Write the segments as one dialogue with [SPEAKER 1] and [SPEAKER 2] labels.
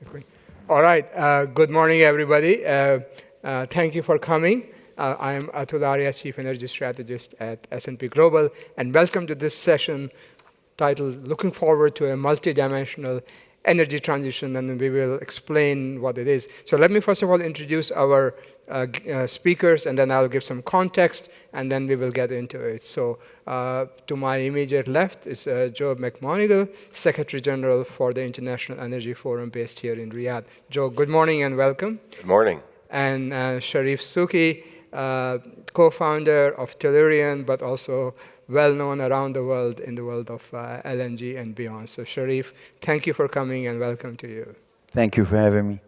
[SPEAKER 1] Great. All right. Good morning, everybody. Thank you for coming. I'm Atul Arya, Chief Energy Strategist at S&P Global, and welcome to this session titled Looking Forward to a Multidimensional Energy Transition, and we will explain what it is. So let me first of all introduce our speakers, and then I'll give some context, and then we will get into it. So to my immediate left is Joe McMonigal, Secretary General for the International Energy Forum based here in Riyadh. Joe, good morning and welcome.
[SPEAKER 2] Good morning.
[SPEAKER 1] And Sharif Suki, co-founder of Tellurian, but also well-known around the world in the world of LNG and beyond. So Sharif, thank you for coming and welcome to you.
[SPEAKER 3] Thank you for having me.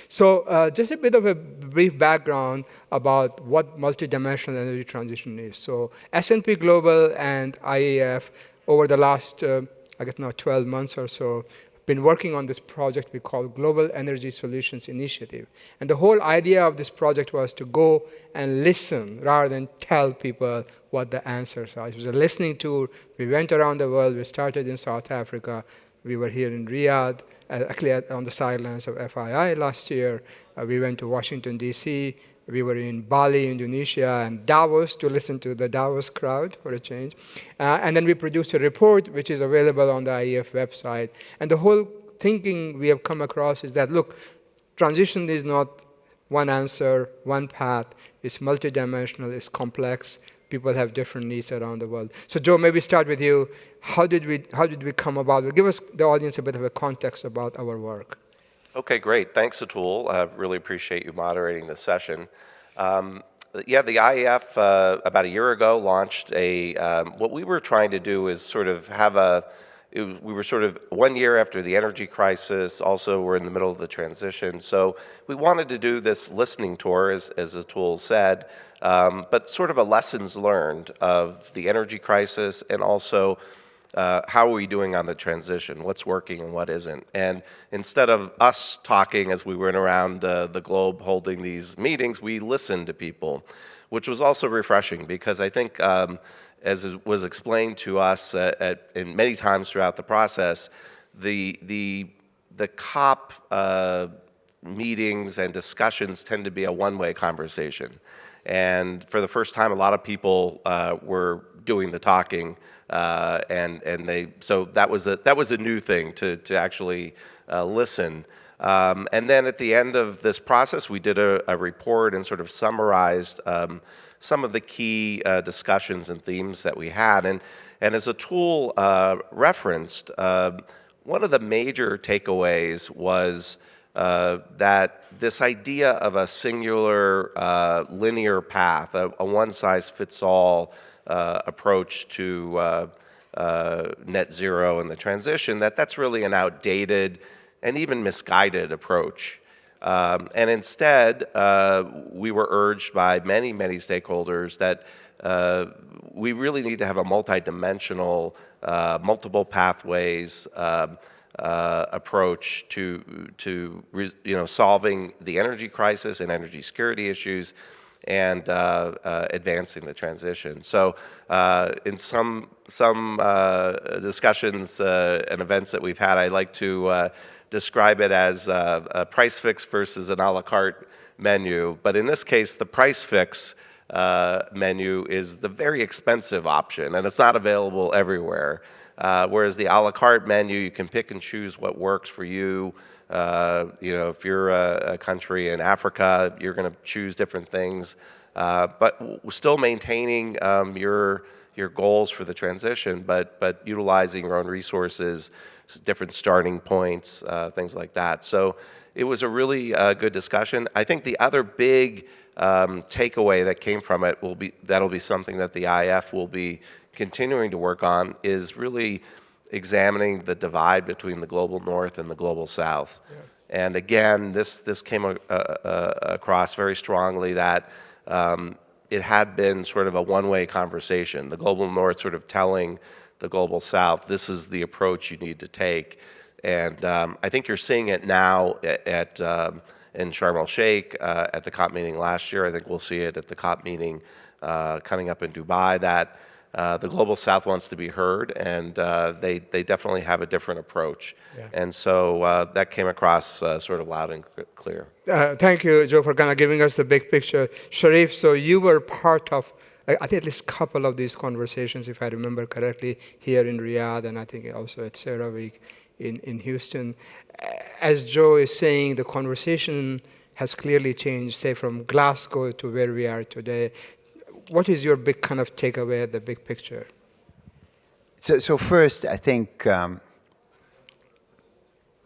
[SPEAKER 1] So just a bit of a brief background about what multidimensional energy transition is. So S&P Global and IEF over the last, 12 months or so, been working on this project we call Global Energy Solutions Initiative. And the whole idea of this project was to go and listen rather than tell people what the answers are. It was a listening tour. We went around the world. We started in South Africa. We were here in Riyadh, actually on the sidelines of FII last year. We went to Washington, D.C. We were in Bali, Indonesia, and Davos to listen to the Davos crowd for a change. And then we produced a report, which is available on the IEF website. And the whole thinking we have come across is that, look, transition is not one answer, one path. It's multidimensional, it's complex. People have different needs around the world. So Joe, maybe start with you. How did we come about? Give us, the audience, a bit of a context about our work.
[SPEAKER 2] Okay, great. Thanks, Atul. I really appreciate you moderating this session. The IEF about a year ago launched what we were trying to do is sort of we were sort of 1 year after the energy crisis. Also, we're in the middle of the transition. So we wanted to do this listening tour, as Atul said, but sort of a lessons learned of the energy crisis and also how are we doing on the transition? What's working and what isn't? And instead of us talking as we went around the globe holding these meetings, we listened to people, which was also refreshing because I think, as it was explained to us in many times throughout the process, the COP meetings and discussions tend to be a one-way conversation. And for the first time, a lot of people were doing the talking, so that was a new thing to actually listen. And then at the end of this process, we did a report and sort of summarized some of the key discussions and themes that we had. And as Atul referenced, one of the major takeaways was that this idea of a singular linear path, a one-size-fits-all approach to net zero and the transition, that's really an outdated and even misguided approach. And instead, we were urged by many, many stakeholders that we really need to have a multidimensional, multiple pathways approach to solving the energy crisis and energy security issues and advancing the transition. So in some discussions and events that we've had, I like to describe it as a price fix versus an a la carte menu. But in this case, the price fix menu is the very expensive option, and it's not available everywhere. Whereas the a la carte menu, you can pick and choose what works for you. If you're a country in Africa, you're going to choose different things, but still maintaining your goals for the transition, but utilizing your own resources, different starting points, things like that. So it was a really good discussion. I think the other big takeaway that came from it that'll be something that the IF will be continuing to work on is really examining the divide between the global north and the global south. Yeah. And again, this came across very strongly that it had been sort of a one-way conversation. The global north sort of telling the global south, this is the approach you need to take. And I think you're seeing it now in Sharm el-Sheikh at the COP meeting last year. I think we'll see it at the COP meeting coming up in Dubai, that the global South wants to be heard, and they definitely have a different approach.
[SPEAKER 1] Yeah.
[SPEAKER 2] And so that came across sort of loud and clear.
[SPEAKER 1] Thank you, Joe, for kind of giving us the big picture. Sharif, so you were part of, I think, at least a couple of these conversations, if I remember correctly, here in Riyadh, and I think also at CERAWeek in Houston. As Joe is saying, the conversation has clearly changed, say, from Glasgow to where we are today. What is your big kind of takeaway, the big picture?
[SPEAKER 3] So first, I think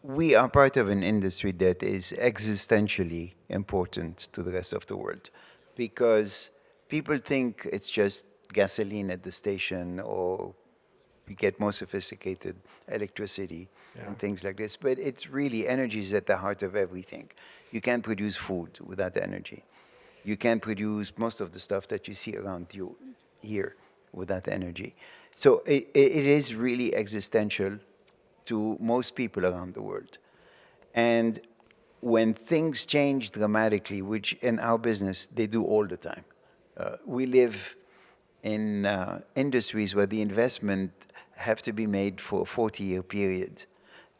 [SPEAKER 3] we are part of an industry that is existentially important to the rest of the world, because people think it's just gasoline at the station, or we get more sophisticated electricity and things like this. But it's really, energy is at the heart of everything. You can't produce food without energy. You can't produce most of the stuff that you see around you here without energy. So it is really existential to most people around the world. And when things change dramatically, which in our business, they do all the time. We live in industries where the investment have to be made for a 40-year period,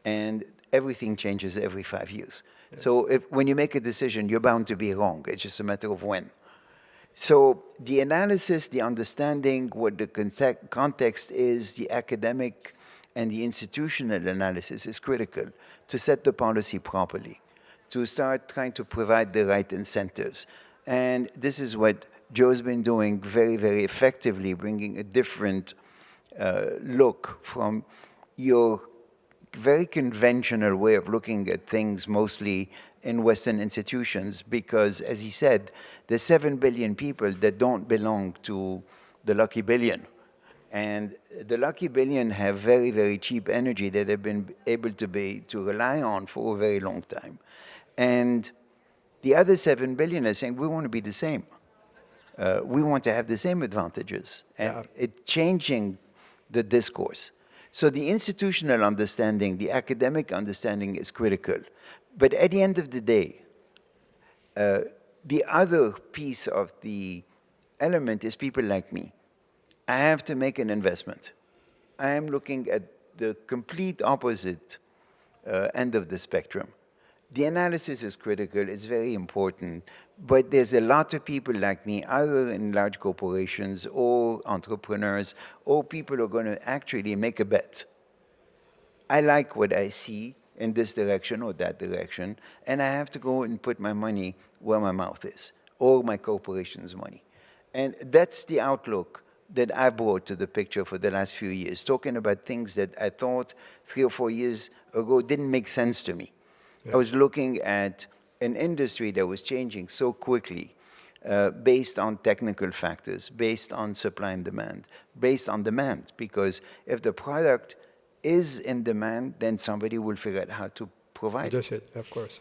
[SPEAKER 3] and everything changes every 5 years. Yes. So when you make a decision, you're bound to be wrong. It's just a matter of when. So the analysis, the understanding, what the context is, the academic and the institutional analysis is critical to set the policy properly, to start trying to provide the right incentives. And this is what Joe's been doing very, very effectively, bringing a different look from your very conventional way of looking at things, mostly in Western institutions, because, as he said, there's 7 billion people that don't belong to the lucky billion. And the lucky billion have very, very cheap energy that they've been able to rely on for a very long time. And the other 7 billion are saying, we want to be the same. We want to have the same advantages. And it's changing the discourse. So the institutional understanding, the academic understanding is critical. But at the end of the day, the other piece of the element is people like me. I have to make an investment. I am looking at the complete opposite end of the spectrum. The analysis is critical, it's very important, but there's a lot of people like me, either in large corporations or entrepreneurs, or people who are going to actually make a bet. I like what I see in this direction or that direction, and I have to go and put my money where my mouth is, or my corporation's money. And that's the outlook that I brought to the picture for the last few years, talking about things that I thought 3 or 4 years ago didn't make sense to me. I was looking at an industry that was changing so quickly, based on technical factors, based on supply and demand, based on demand, because if the product is in demand, then somebody will figure out how to provide it.
[SPEAKER 1] Of course.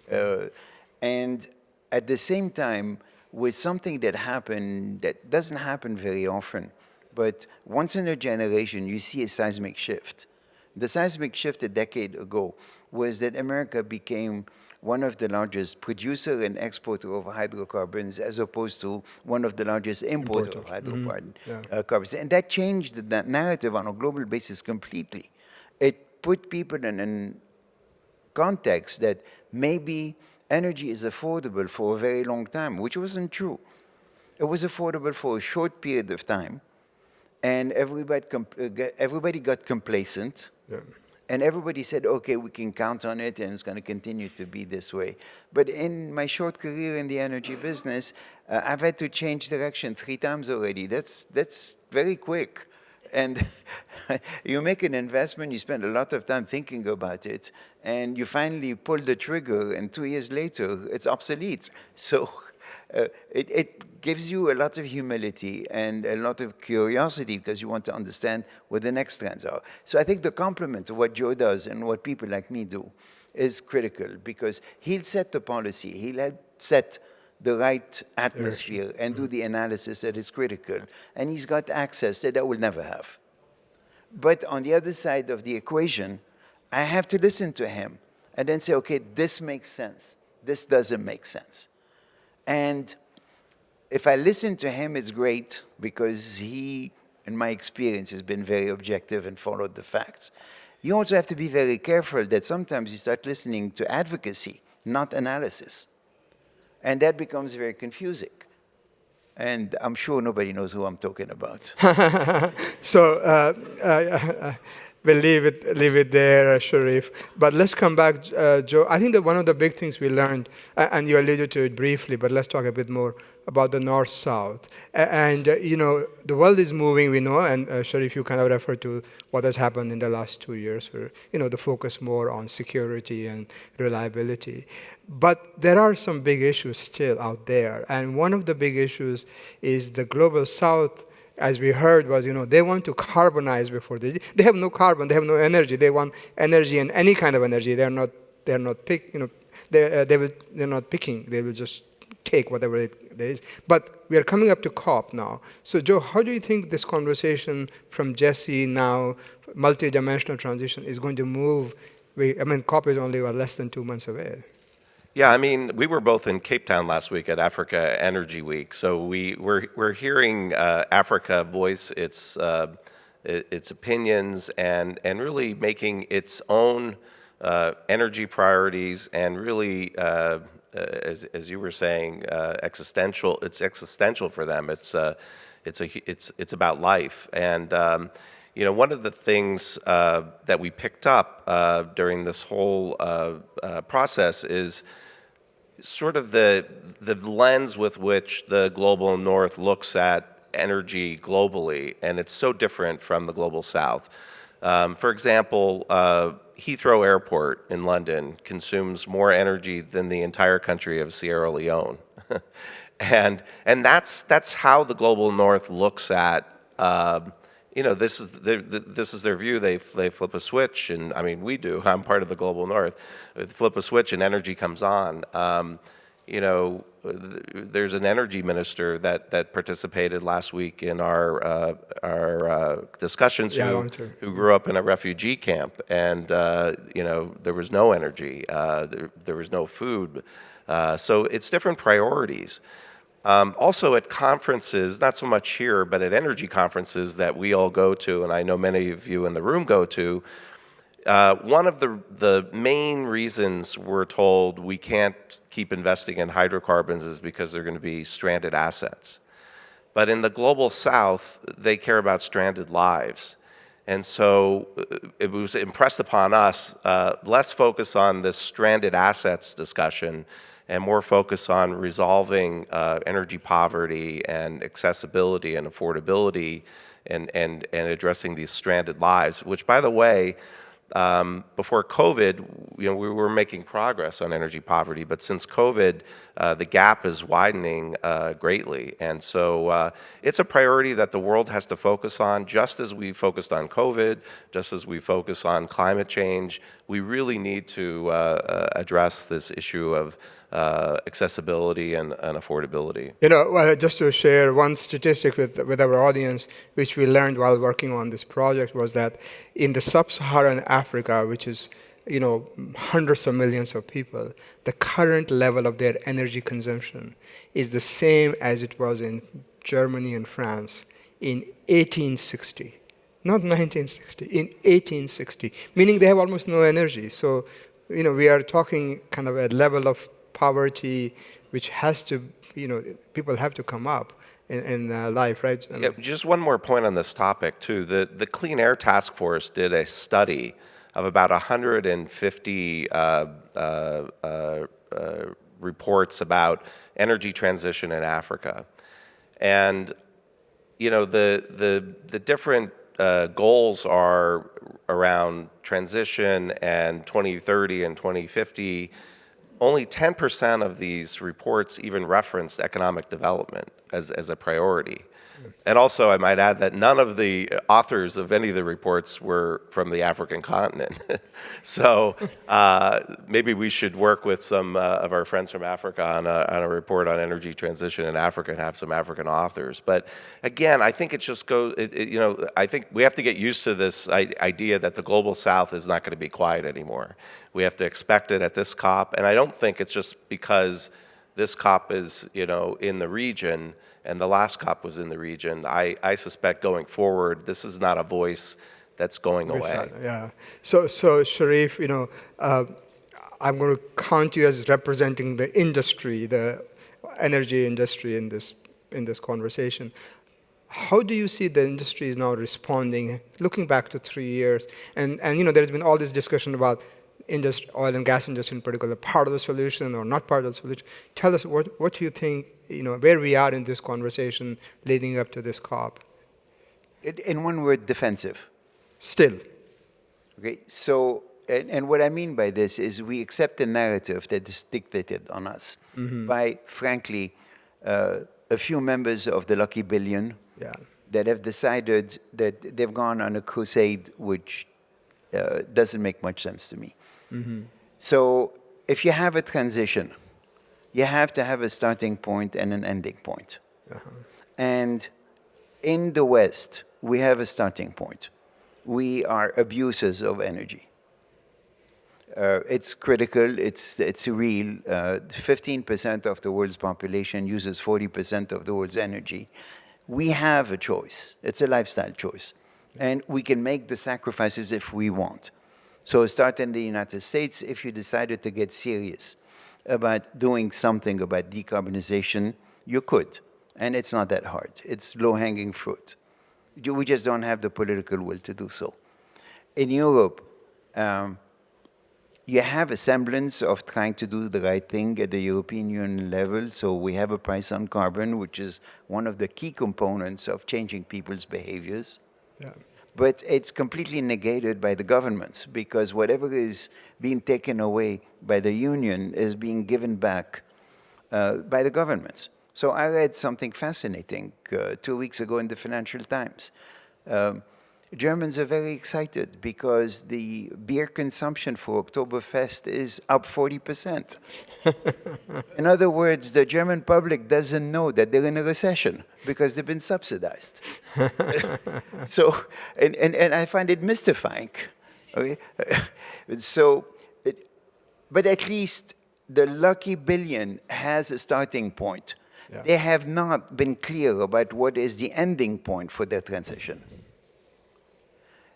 [SPEAKER 3] And at the same time, with something that happened that doesn't happen very often, but once in a generation, you see a seismic shift. The seismic shift a decade ago was that America became one of the largest producer and exporter of hydrocarbons, as opposed to one of the largest importer of hydrocarbons. And that changed the narrative on a global basis completely. It put people in a context that maybe energy is affordable for a very long time, which wasn't true. It was affordable for a short period of time, and everybody got complacent. And everybody said, okay, we can count on it, and it's going to continue to be this way. But in my short career in the energy business, I've had to change direction 3 times already. That's very quick. And you make an investment, you spend a lot of time thinking about it, and you finally pull the trigger, and 2 years later, it's obsolete. So it gives you a lot of humility and a lot of curiosity, because you want to understand what the next trends are. So I think the complement of what Joe does and what people like me do is critical, because he'll set the policy, he'll help set the right atmosphere and do the analysis that is critical. And he's got access that I will never have. But on the other side of the equation, I have to listen to him and then say, okay, this makes sense. This doesn't make sense. And if I listen to him, it's great, because he and my experience has been very objective and followed the facts. You also have to be very careful that sometimes you start listening to advocacy, not analysis. And that becomes very confusing. And I'm sure nobody knows who I'm talking about.
[SPEAKER 1] So we'll leave it there, Sharif. But let's come back, Joe. I think that one of the big things we learned, and you alluded to it briefly, but let's talk a bit more about the North-South. And the world is moving, we know, and Sharif, you kind of referred to what has happened in the last 2 years, where the focus more on security and reliability. But there are some big issues still out there, and one of the big issues is the global South. As we heard, was they want to carbonize before they have no carbon, they have no energy. They want energy and any kind of energy. They're not not picking. They will just take whatever there is. But we are coming up to COP now. So Joe, how do you think this conversation from Jesse now, multidimensional transition, is going to move? COP is only less than 2 months away.
[SPEAKER 2] Yeah, we were both in Cape Town last week at Africa Energy Week, so we're hearing Africa voice its opinions and really making its own energy priorities and really, as you were saying, existential. It's existential for them. It's about life. And one of the things that we picked up during this whole process is sort of the lens with which the global North looks at energy globally, and it's so different from the global South. For example, Heathrow Airport in London consumes more energy than the entire country of Sierra Leone. and that's how the global North looks at this is their view. They flip a switch, and we do. I'm part of the global North. They flip a switch, and energy comes on. There's an energy minister that participated last week in our discussions who grew up in a refugee camp, and there was no energy, there was no food. So it's different priorities. Also at conferences, not so much here, but at energy conferences that we all go to, and I know many of you in the room go to, one of the main reasons we're told we can't keep investing in hydrocarbons is because they're going to be stranded assets. But in the global South, they care about stranded lives. And so it was impressed upon us, less focus on this stranded assets discussion and more focus on resolving energy poverty and accessibility and affordability and addressing these stranded lives, which, by the way, before COVID, we were making progress on energy poverty, but since COVID, the gap is widening greatly. And so it's a priority that the world has to focus on, just as we focused on COVID, just as we focus on climate change. We really need to address this issue of accessibility and affordability.
[SPEAKER 1] Just to share one statistic with our audience, which we learned while working on this project, was that in the sub-Saharan Africa, which is hundreds of millions of people, the current level of their energy consumption is the same as it was in Germany and France in 1860. Not 1960, in 1860, meaning they have almost no energy. So, we are talking kind of a level of poverty which has to, people have to come up in life, right?
[SPEAKER 2] Yeah, just one more point on this topic, too. The Clean Air Task Force did a study of about 150 reports about energy transition in Africa. And, the different goals are around transition and 2030 and 2050. Only 10% of these reports even referenced economic development as a priority. And also, I might add that none of the authors of any of the reports were from the African continent. So maybe we should work with some of our friends from Africa on a report on energy transition in Africa and have some African authors. But again, I think it just goes, I think we have to get used to this idea that the global South is not going to be quiet anymore. We have to expect it at this COP. And I don't think it's just because this COP is, in the region, and the last COP was in the region, I suspect going forward, this is not a voice that's going away.
[SPEAKER 1] Yeah. So Sharif, I'm going to count you as representing the industry, the energy industry in this conversation. How do you see the industry is now responding, looking back to 3 years? And there's been all this discussion about oil and gas industry in particular, part of the solution or not part of the solution. Tell us what do you think, where we are in this conversation leading up to this COP?
[SPEAKER 3] In one word, defensive.
[SPEAKER 1] Still.
[SPEAKER 3] Okay, so, and what I mean by this is we accept the narrative that is dictated on us by, frankly, a few members of the lucky billion that have decided that they've gone on a crusade which doesn't make much sense to me. So if you have a transition, you have to have a starting point and an ending point. And in the West, we have a starting point. We are abusers of energy. It's critical, it's real. 15% of the world's population uses 40% of the world's energy. We have a choice. It's a lifestyle choice. And we can make the sacrifices if we want. So start in the United States. If you decided to get serious about doing something about decarbonization, you could. And it's not that hard. It's low-hanging fruit. We just don't have the political will to do so. In Europe, you have a semblance of trying to do the right thing at the European Union level. So we have a price on carbon, which is one of the key components of changing people's behaviors.
[SPEAKER 1] Yeah.
[SPEAKER 3] But it's completely negated by the governments because whatever is being taken away by the union is being given back by the governments. So I read something fascinating 2 weeks ago in the Financial Times. Germans are very excited because the beer consumption for Oktoberfest is up 40%. In other words, the German public doesn't know that they're in a recession because they've been subsidized. So, and I find it mystifying. Okay? So, but at least the lucky billion has a starting point. Yeah. They have not been clear about what is the ending point for their transition.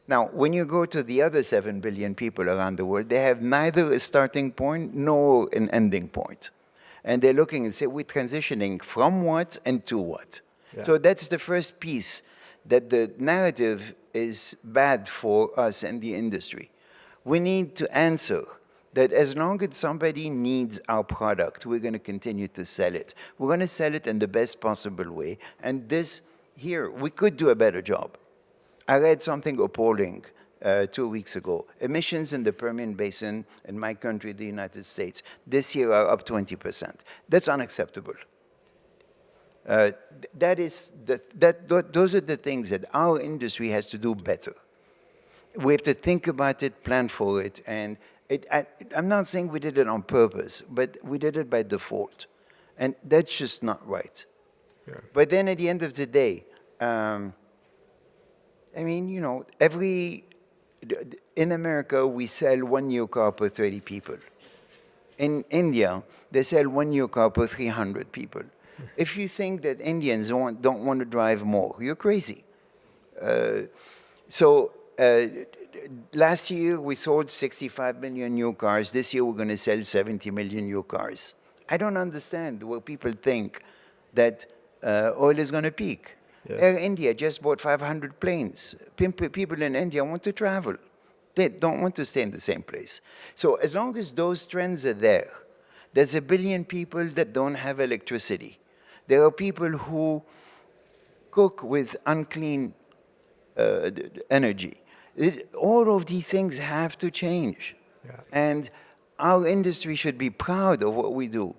[SPEAKER 3] Now, when you go to the other 7 billion people around the world, they have neither a starting point nor an ending point. And they're looking and say, we're transitioning from what and to what? Yeah. So that's the first piece, that the narrative is bad for us and the industry. We need to answer that as long as somebody needs our product, we're going to continue to sell it. We're going to sell it in the best possible way. And this here, we could do a better job. I read something appalling 2 weeks ago. Emissions in the Permian Basin in my country, the United States, this year are up 20%. That's unacceptable. Those are the things that our industry has to do better. We have to think about it, plan for it, and I'm not saying we did it on purpose, but we did it by default. And that's just not right. Yeah. But then at the end of the day, I mean, in America, we sell 1 new car per 30 people. In India, they sell 1 new car per 300 people. If you think that Indians don't want to drive more, you're crazy. Last year, we sold 65 million new cars. This year, we're going to sell 70 million new cars. I don't understand why people think that oil is going to peak. Yeah. Air India just bought 500 planes. People in India want to travel. They don't want to stay in the same place. So as long as those trends are there, there's 1 billion people that don't have electricity. There are people who cook with unclean energy. All of these things have to change. Yeah. And our industry should be proud of what we do,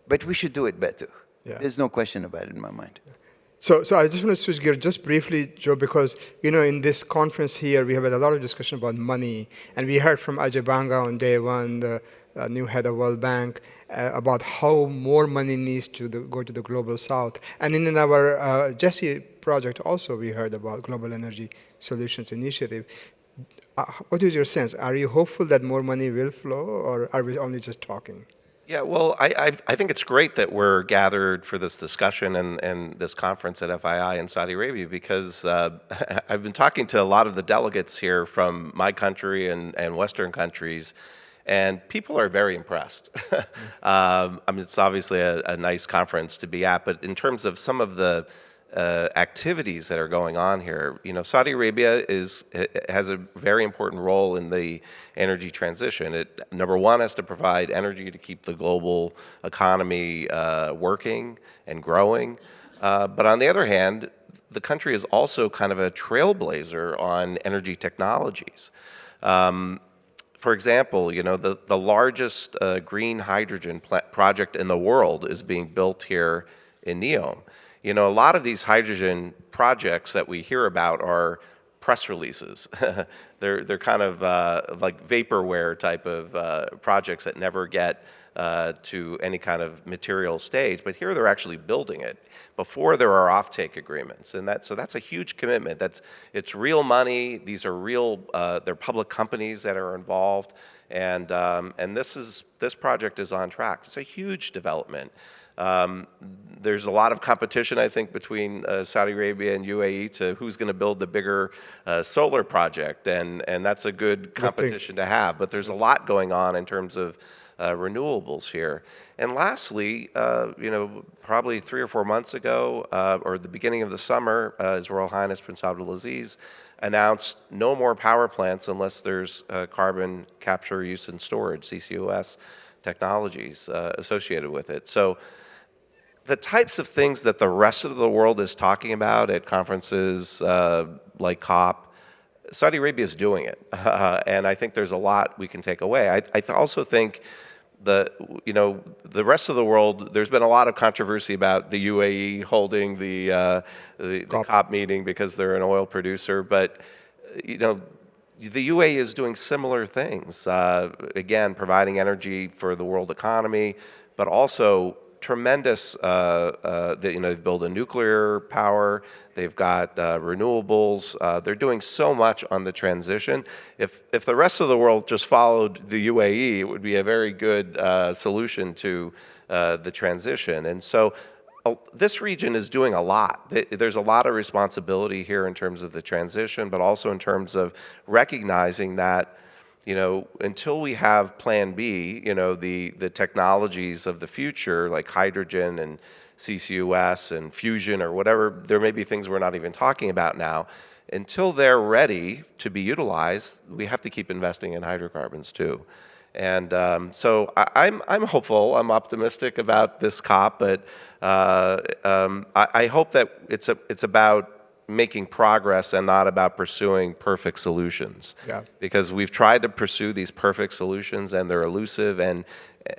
[SPEAKER 3] but we should do it better. Yeah. There's no question about it in my mind. Yeah.
[SPEAKER 1] So I just want to switch gears just briefly, Joe, because in this conference here we have had a lot of discussion about money, and we heard from Ajay Banga on day one, the new head of World Bank, about how more money needs to go to the global south. And in our Jesse project also we heard about Global Energy Solutions Initiative. What is your sense? Are you hopeful that more money will flow, or are we only just talking?
[SPEAKER 2] Yeah, well, I think it's great that we're gathered for this discussion and this conference at FII in Saudi Arabia because I've been talking to a lot of the delegates here from my country and Western countries, and people are very impressed. I mean, it's obviously a nice conference to be at, but in terms of some of the activities that are going on here. You know, Saudi Arabia has a very important role in the energy transition. It, number one, has to provide energy to keep the global economy working and growing. But on the other hand, the country is also kind of a trailblazer on energy technologies. For example, you know, the largest green hydrogen project in the world is being built here in NEOM. You know, a lot of these hydrogen projects that we hear about are press releases. They're kind of like vaporware type of projects that never get to any kind of material stage. But here they're actually building it before there are offtake agreements, and so that's a huge commitment. It's real money. These are real. They're public companies that are involved, and this project is on track. It's a huge development. There's a lot of competition, I think, between Saudi Arabia and UAE to who's going to build the bigger solar project, and that's a good competition to have. But there's a lot going on in terms of renewables here. And lastly, you know, probably 3 or 4 months ago, or the beginning of the summer, His Royal Highness Prince Abdulaziz announced no more power plants unless there's carbon capture, use, and storage, CCUS technologies associated with it. So the types of things that the rest of the world is talking about at conferences like COP, Saudi Arabia is doing it, and I think there's a lot we can take away. I also think the rest of the world. There's been a lot of controversy about the UAE holding the COP meeting because they're an oil producer, but you know, the UAE is doing similar things. Again, providing energy for the world economy, but also tremendous, they've built a nuclear power, they've got renewables, they're doing so much on the transition. If the rest of the world just followed the UAE, it would be a very good solution to the transition. And so this region is doing a lot. There's a lot of responsibility here in terms of the transition, but also in terms of recognizing that, you know, until we have Plan B, you know, the technologies of the future like hydrogen and CCUS and fusion or whatever, there may be things we're not even talking about now. Until they're ready to be utilized, we have to keep investing in hydrocarbons too. And so I'm hopeful, I'm optimistic about this COP, but I hope that it's about making progress and not about pursuing perfect solutions. Yeah. Because we've tried to pursue these perfect solutions and they're elusive, and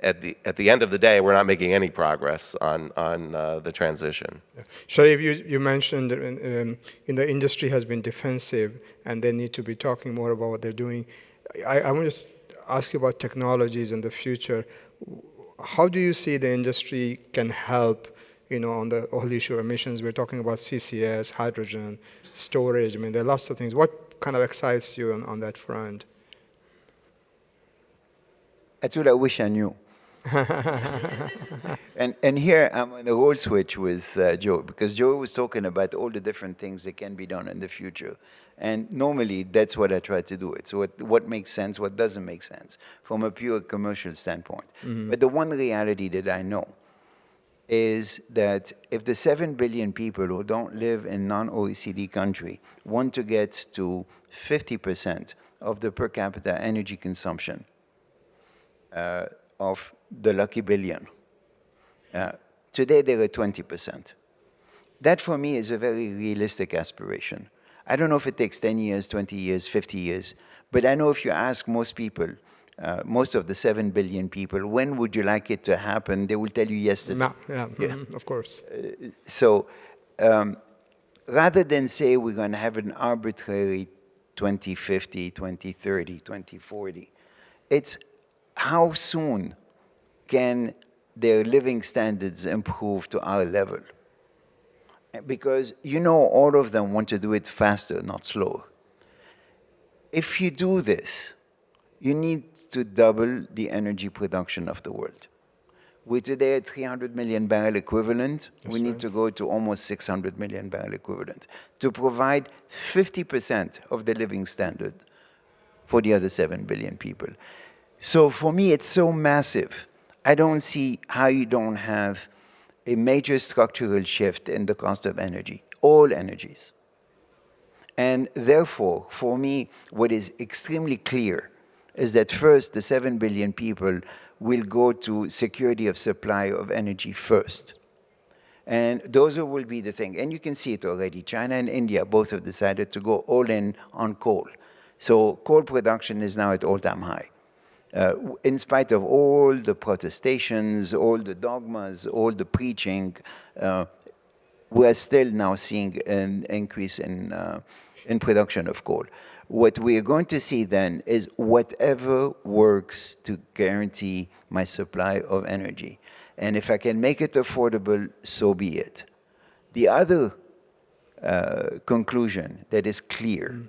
[SPEAKER 2] at the end of the day, we're not making any progress on the transition. Yeah.
[SPEAKER 1] Sharif, you mentioned that in the industry has been defensive and they need to be talking more about what they're doing. I want to ask you about technologies in the future. How do you see the industry can help, you know, on the whole issue of emissions? We're talking about CCS, hydrogen, storage. I mean, there are lots of things. What kind of excites you on that front?
[SPEAKER 3] That's what I wish I knew. and here I'm on a role switch with Joe, because Joe was talking about all the different things that can be done in the future. And normally, that's what I try to do. It's what makes sense, what doesn't make sense, from a pure commercial standpoint. Mm-hmm. But the one reality that I know is that if the 7 billion people who don't live in non-OECD country want to get to 50% of the per capita energy consumption of the lucky billion, today they're at 20%. That for me is a very realistic aspiration. I don't know if it takes 10 years, 20 years, 50 years, but I know if you ask most people, most of the 7 billion people, when would you like it to happen? They will tell you yesterday.
[SPEAKER 1] No, yeah. Mm-hmm, of course.
[SPEAKER 3] So rather than say we're going to have an arbitrary 2050, 2030, 2040, it's how soon can their living standards improve to our level? Because you know all of them want to do it faster, not slower. If you do this, you need to double the energy production of the world. We're today at 300 million barrel equivalent. We need
[SPEAKER 1] right.
[SPEAKER 3] to go to almost 600 million barrel equivalent to provide 50% of the living standard for the other 7 billion people. So for me, it's so massive. I don't see how you don't have a major structural shift in the cost of energy, all energies. And therefore, for me, what is extremely clear is that first, the 7 billion people will go to security of supply of energy first. And those will be the thing. And you can see it already. China and India both have decided to go all in on coal. So coal production is now at all-time high. In spite of all the protestations, all the dogmas, all the preaching, we are still now seeing an increase in production of coal. What we are going to see then is whatever works to guarantee my supply of energy. And if I can make it affordable, so be it. The other conclusion that is clear,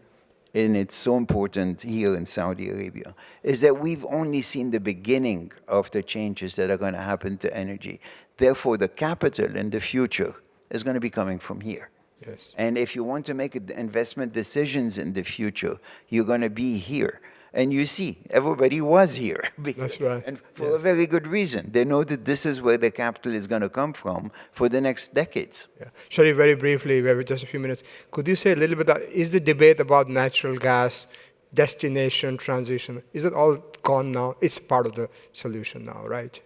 [SPEAKER 3] and it's so important here in Saudi Arabia, is that we've only seen the beginning of the changes that are going to happen to energy. Therefore, the capital in the future is going to be coming from here.
[SPEAKER 1] Yes.
[SPEAKER 3] And if you want to make investment decisions in the future, you're going to be here. And you see, everybody was here.
[SPEAKER 1] That's right.
[SPEAKER 3] And for a very good reason. They know that this is where the capital is going to come from for the next decades.
[SPEAKER 1] Yeah. Sharif, very briefly, we have just a few minutes. Could you say a little bit, is the debate about natural gas, destination, transition, is it all gone now? It's part of the solution now, right?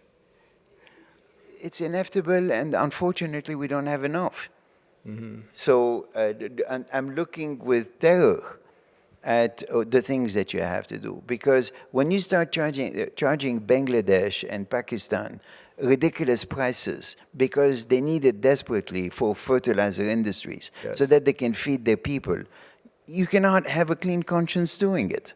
[SPEAKER 3] It's inevitable, and unfortunately, we don't have enough. So I'm looking with terror at the things that you have to do. Because when you start charging Bangladesh and Pakistan ridiculous prices because they need it desperately for fertilizer industries so that they can feed their people, you cannot have a clean conscience doing it.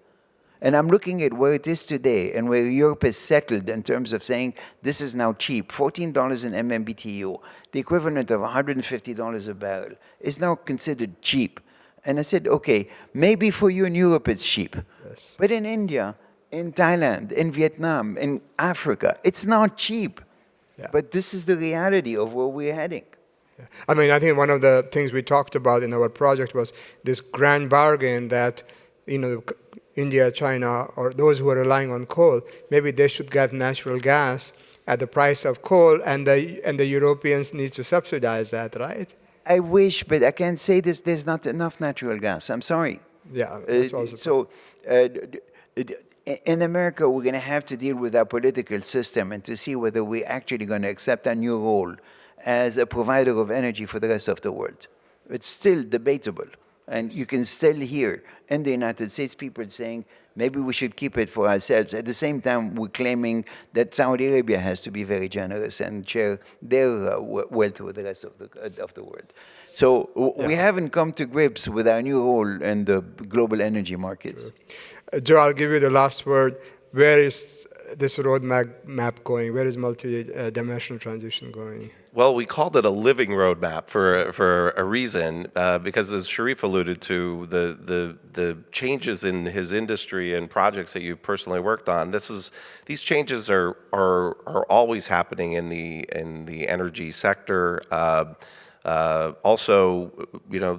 [SPEAKER 3] And I'm looking at where it is today and where Europe is settled in terms of saying this is now cheap. $14 in MMBTU, the equivalent of $150 a barrel, is now considered cheap. And I said, okay, maybe for you in Europe it's cheap.
[SPEAKER 1] Yes.
[SPEAKER 3] But in India, in Thailand, in Vietnam, in Africa, it's not cheap.
[SPEAKER 1] Yeah.
[SPEAKER 3] But this is the reality of where we're heading.
[SPEAKER 1] Yeah. I mean, I think one of the things we talked about in our project was this grand bargain that, India, China, or those who are relying on coal, maybe they should get natural gas at the price of coal, and the Europeans need to subsidize that, right?
[SPEAKER 3] I wish, but I can't say this. There's not enough natural gas. I'm sorry.
[SPEAKER 1] Yeah, that's also
[SPEAKER 3] So in America, we're going to have to deal with our political system and to see whether we're actually going to accept a new role as a provider of energy for the rest of the world. It's still debatable. And you can still hear in the United States people saying, maybe we should keep it for ourselves. At the same time, we're claiming that Saudi Arabia has to be very generous and share their wealth with the rest of the world. So we haven't come to grips with our new role in the global energy markets.
[SPEAKER 1] Joe, I'll give you the last word. Where is this roadmap going? Where is multi-dimensional transition going?
[SPEAKER 2] Well, we called it a living roadmap for a reason, because as Sharif alluded to, the changes in his industry and projects that you've personally worked on, these changes are always happening in the energy sector. Also,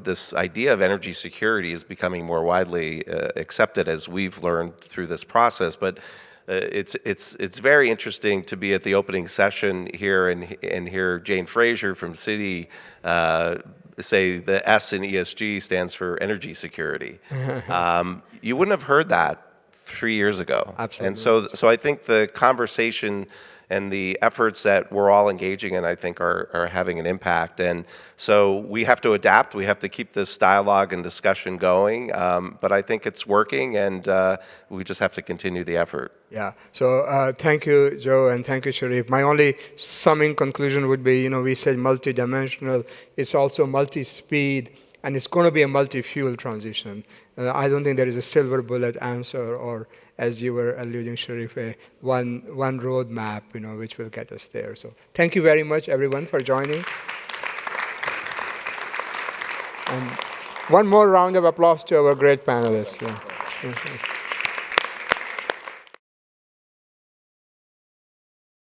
[SPEAKER 2] this idea of energy security is becoming more widely accepted as we've learned through this process, but it's very interesting to be at the opening session here and hear Jane Fraser from Citi say the S in ESG stands for energy security. You wouldn't have heard that 3 years ago.
[SPEAKER 1] Absolutely.
[SPEAKER 2] And so I think the conversation and the efforts that we're all engaging in, I think, are having an impact. And so we have to adapt. We have to keep this dialogue and discussion going. But I think it's working, and we just have to continue the effort.
[SPEAKER 1] Yeah. So thank you, Joe, and thank you, Sharif. My only summing conclusion would be, we said multidimensional. It's also multi-speed, and it's going to be a multi-fuel transition. I don't think there is a silver bullet answer, or as you were alluding, Sharif, one roadmap, which will get us there. So thank you very much, everyone, for joining. And one more round of applause to our great panelists. Yeah.